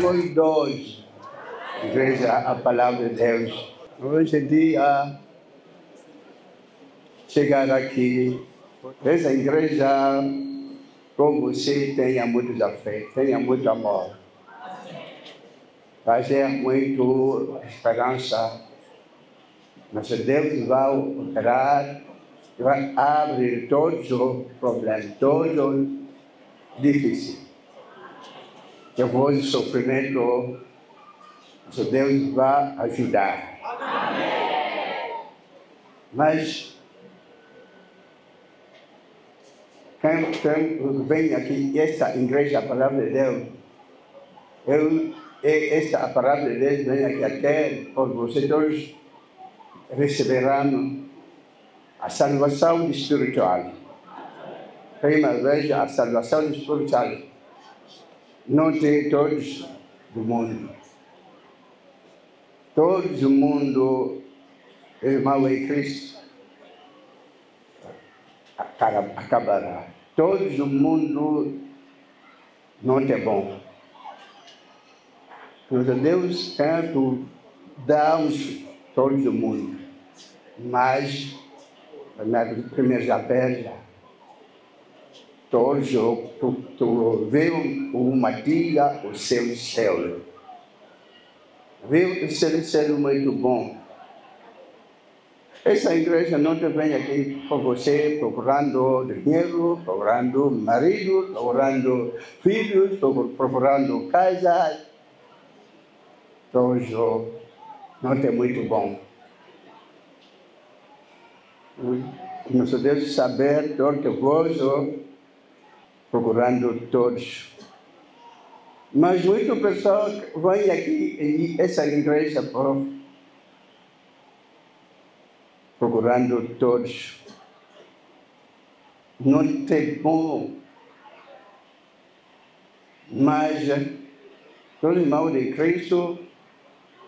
Somos dois. Igreja, a palavra de Deus. Hoje é dia chegar aqui. Essa igreja, com você, tenha muito afeto, tenha muito amor. Fazer muito esperança. Mas Deus vai operar, vai abrir todos os problemas, todos os difíceis. Depois do sofrimento, Deus vai ajudar. Mas quem vem aqui, esta igreja, a palavra de Deus, esta palavra de Deus vem aqui até por vocês todos receberão a salvação espiritual. Primeira vez, a salvação espiritual não tem todos do mundo. Todo o mundo, irmão em Cristo, acabará. Todo o mundo não é bom. Então Deus quer dar-nos todo o mundo. Mas, na primeira vez, todos viu uma dia o seu céu. Viu o seu céu muito bom. Essa igreja não vem aqui por você procurando dinheiro, procurando marido, procurando filhos, procurando casa. Todos não é muito bom. Nós devemos saber todo gozo, procurando todos. Mas muitas pessoas vêm aqui, essa igreja, procurando todos. Não tem bom. Mas todo irmão de Cristo,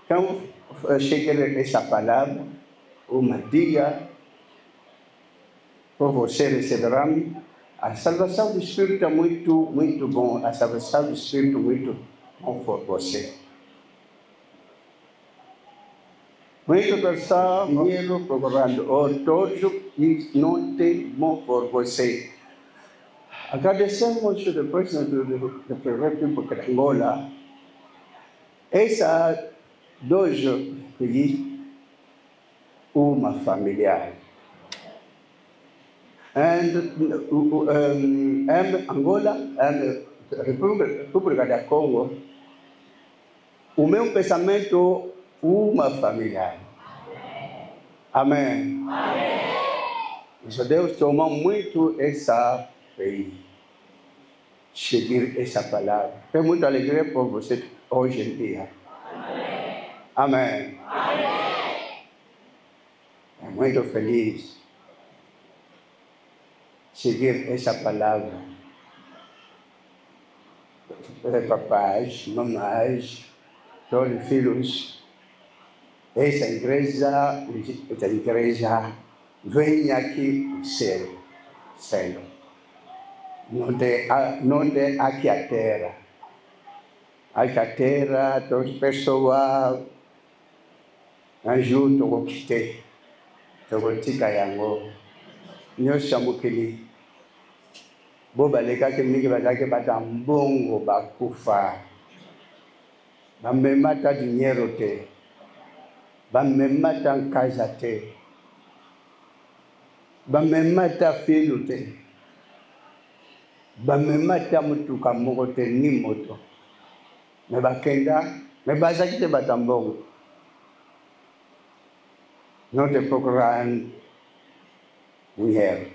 então, chega essa palavra, uma dia, por você receberá a salvação do Espírito é muito bom. A salvação do Espírito é muito bom por você. Muitas pessoas dinheiro procurando, todos e não tem bom por você. Agradecemos depois do Primeiro de Angola. Essa dois uma familiar. And Angola and República da Congo, o meu pensamento uma família. Amém. Amém. Deus tomou muito essa seguir essa palavra. Tenho muita alegria por você hoje em dia. Amém. Amém. É muito feliz seguir essa palavra. Papais, mamães, todos os filhos, essa igreja vem aqui o céu. Não tem aqui a terra. Aqui a terra, todas as pessoas ajudam o que tem. Então, tica yango. Nós chamamos aquele bobaleka que me vai que bata mbongo bakufa. Bamemata dinheiro te. Bamemata casa te. Bamemata filho te. Bamemata mutuka moko te ni moto. Me bakenda, me bazaki te bata mbongo. Não te procuram dinheiro,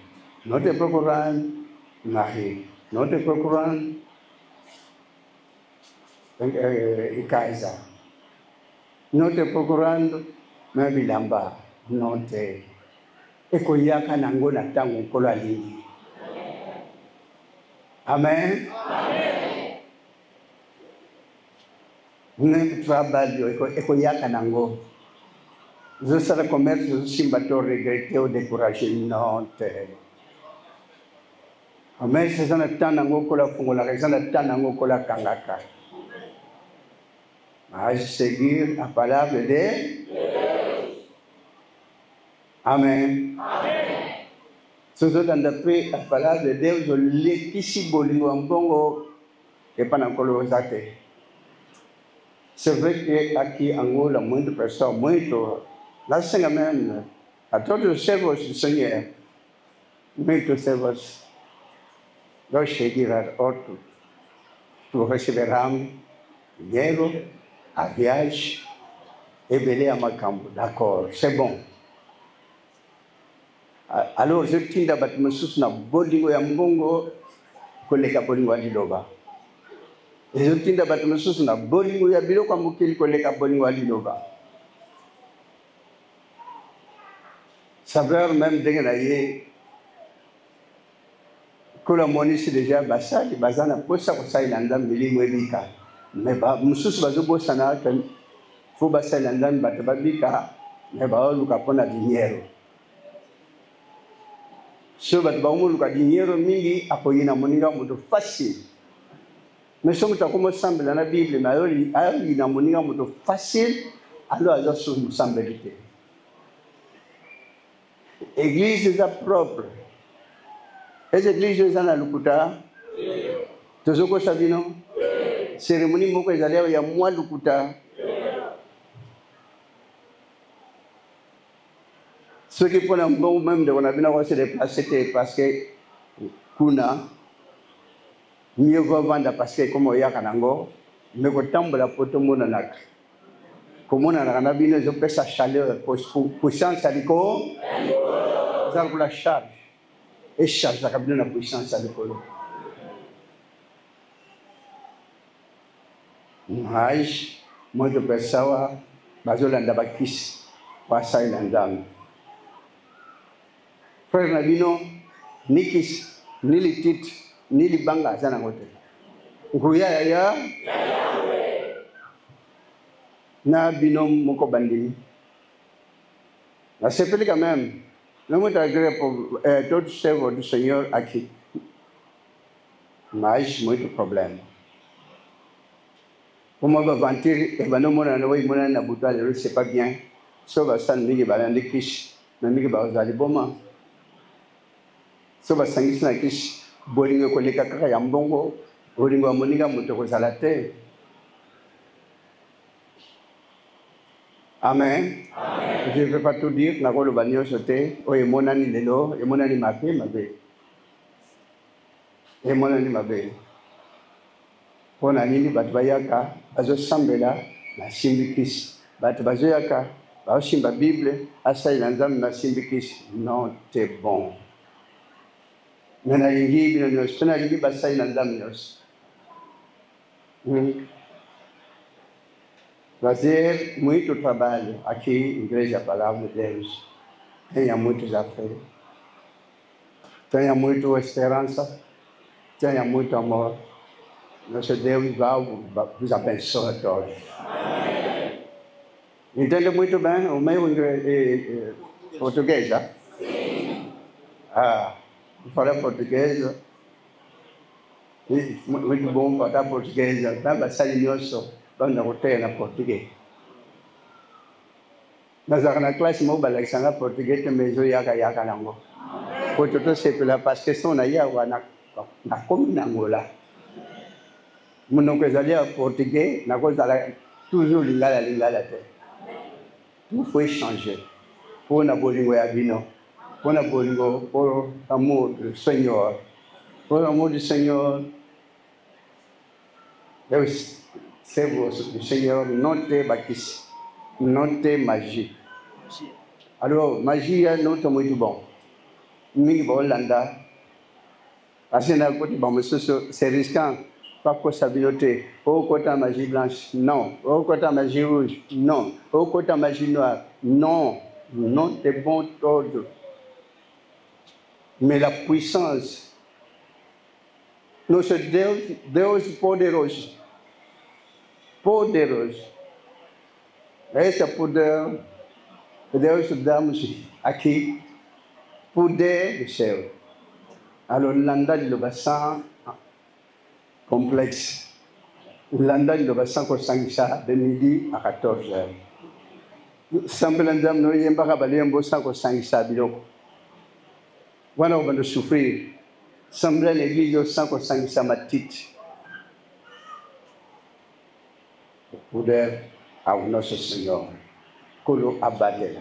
não te procuram marido, não te procuram em casa, não te procurando na bilamba, não te. E koyaka nangona tango kola lini. Amém? Amém. Nem trabalho, e koyaka nango. Você será comércio, simbato regreteu, decoragem, não te. Amém? Se você não está na ngokola fungola, se você não está na ngokola kangaka. Mas seguir a palavra de Deus. Amém. Se você anda a palavra de Deus, o lequisi bolingo ambongo é para não colocar. C'est vrai qu'aqui en Angola, muitas pessoas, lá sem amém, a todos os servos do Senhor, muitos servos, nós chegamos a outro, tu receberás dinheiro, a viagem, e beleza macambo, d'accord, c'est bon. Alors, je tiens d'abord me soutenir, bolingo ya mbongo, koleka bolingo adiloba. Et je tiens d'abord me soutenir, bolingo ya bilo kwa mukili koleka bolingo adiloba. Savoir même dégainer que la monnaie c'est déjà basal, basana posa ko sai landa milimu ebika. Mais ba mususu bazo bosana kan fo basal landa batababika, mais ba luka pona dinheiro. So bat ba luka dinheiro mingi apoyina moninga muito fácil. Mais somos tá como semble na Bíblia, mas aí na moninga muito fácil, alors já somos semblité. Église est propre. Essa igreja está na lukuta. Tozoko sabino. Cerimônia moko ezalea ya mwa lukuta. Ceux qui font un bon même de on a bien se déplacer parce que kuna mieux vaut vendre parce que comme ya kanango mais ko tambola poto mona nak. Comme on a na bino je pesa chaleur pour chance aliko. Ça pour la charge. Et charge la cabine la puissance à l'école. Mas, muito pessoa, bazolanda bakis, passai landang. Frère Nabino, nikis, nilitit, nilibanga sana ngote. Ukuya ya na bino moko bandini. Na sepeli quand même. Não muito agregue por todos servos do Senhor aqui, mas muito problema. Como vai vantir, não mora na rua, mora na buta, ele se paga bem. Só bastante ninguém vai andar kish, não ninguém vai usar de bomba. Só bastante isso na kish, bolinho com ele caca yambongo, bolinho a moninga muito com salate. Amen. Je ne vais pas tout dire, na le bagno sauté, o e monani lelo, e monani mabe, mabe. E monani mabe. Pona nini batu bayaka, bazo sambela, na simbikis. Batu bazo yaka, bazo simba Bible, asa ilanzam na simbikis. Non, c'est bon. Nana lingi bino nyos, pena lingi basa ilanzam nyos. Fazer muito trabalho aqui, Igreja Palavra de Deus. Tenha muito desafio. Tenha muita esperança. Tenha muito amor. Nosso Deus vai vos abençoe a todos. Amém. Entende muito bem o meu português, já? Sim. Falar português. Muito bom falar português. Vai sair nosso. Quando eu tenho na português. Mas na classe mo balak sana português também eu yaka nango. Porque eu sei pela parce que são na yawa na como na Angola. Muno que zalia português na coisa lá toujours lingala te. Tout foi changer. Pour na bolingo ya bino. Pour na bolingo pour amour du Seigneur. Pour l'amour du Seigneur. Deus servos do Senhor não tem baquis, não tem magia. Alors, magia não é muito bom. Mingi ba Holanda, assim na côté ba monsieur c'est risquant, pas que ça binote. Au côté magie blanche, non. Au côté magie rouge, non. Au côté magie noire, non. Non, c'est bon tout. Mais la puissance, notre Deus poderoso. Poderoso. Esse é o poder que Deus damos aqui. Poder do céu. Alors, l'anda de l'obéissance complexe. Landa ndoba sanko sangisa de midi à 14h. Sambelanda no yemba kabalembo sanko sangisa biloko. Wana obando souffrir. Sambela l'église sanko sangisa matiti. Poder ao nosso Senhor. Kolo abadela.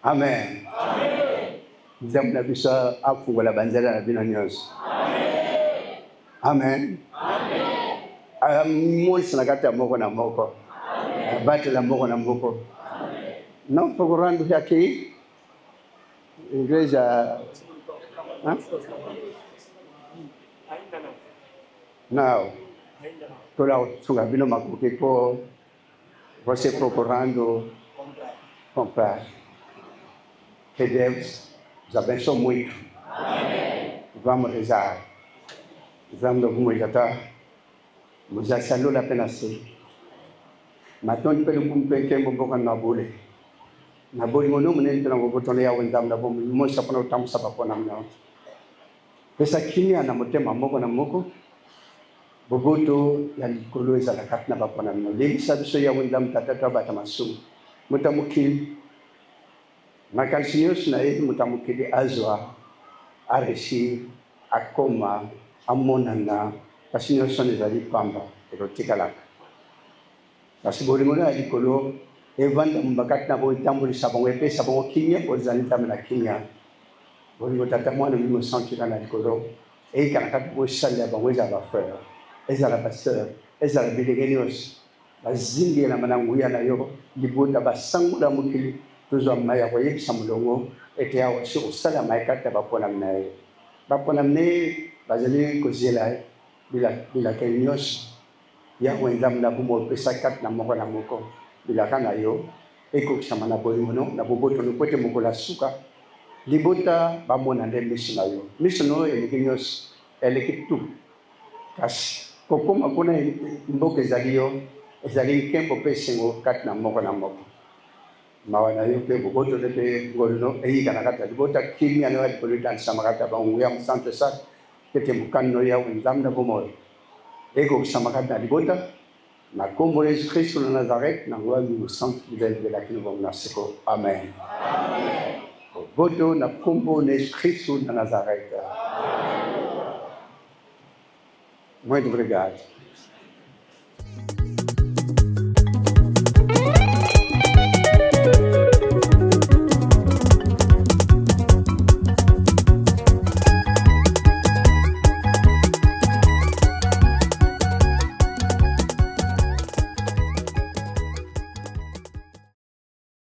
Amen. Amen. Zamna bisa afungula banzela na bino nyonso. Amen. Amen. Molsi na kati ya moko na moko. Batela moko na moko. Não procurando aqui igreja. Não. Toda sunga bino makuki ko você procurando comprar. Que Deus nos abençoe muito. Amém. Vamos rezar. Vamos rezar. Vamos salutar apenas assim. Maton pelo kumpe que mboka na bole. Na bole mo no menen pela ngobotole ya wendam na bomo mo sapana tamu sapapona mna. Pesa kimya na motema moko na moko. Boboto ya likolo ezala kati na bapona mna. Lebisa biso ya wendam tatata batamasu. Motamukili makansinyos na yedi mutamukili azwa areshi akoma amonana kasinyoso nezali pamba erotikalaka kasi bolingo na likolo evanda mbakati na bo tambulisa bango epesa bango kinya ozali tambe na kinya bolingo tata mwana mimo sentira na likolo eikana kati bo salia bango ezala frère ezala pasteur ezala bilenge nyonso bazingi na mananguya na yo libota basangula mokili tozwa maya koyebisa mulongo ete awa si kosala maekata bapona mnaye bapona mne bazali kozela bilaka nyonso ya wenzamu na bumo opesa kati na moko na moko bilaka na yo ekokisama na bolingono na bobotono po ete mokolo asuka libota bamona nde miso na yo miso no eleki nyonso eleki tu kasi kokoma kuna mboka ezali yo ezali nkembo mpe esengo kati na moko na moko mawana yo pe boboto de pe ngolno eyi kana kata libota kimya no ali polita samakata ba nguya msante sa kete mukano ya wenzamna bomo ego samakata libota na kombo Yesu Kristo na Nazareth na ngwa mu centre de la kino bomna seko amen amen boboto na kombo Yesu Kristo na Nazareth muito obrigado.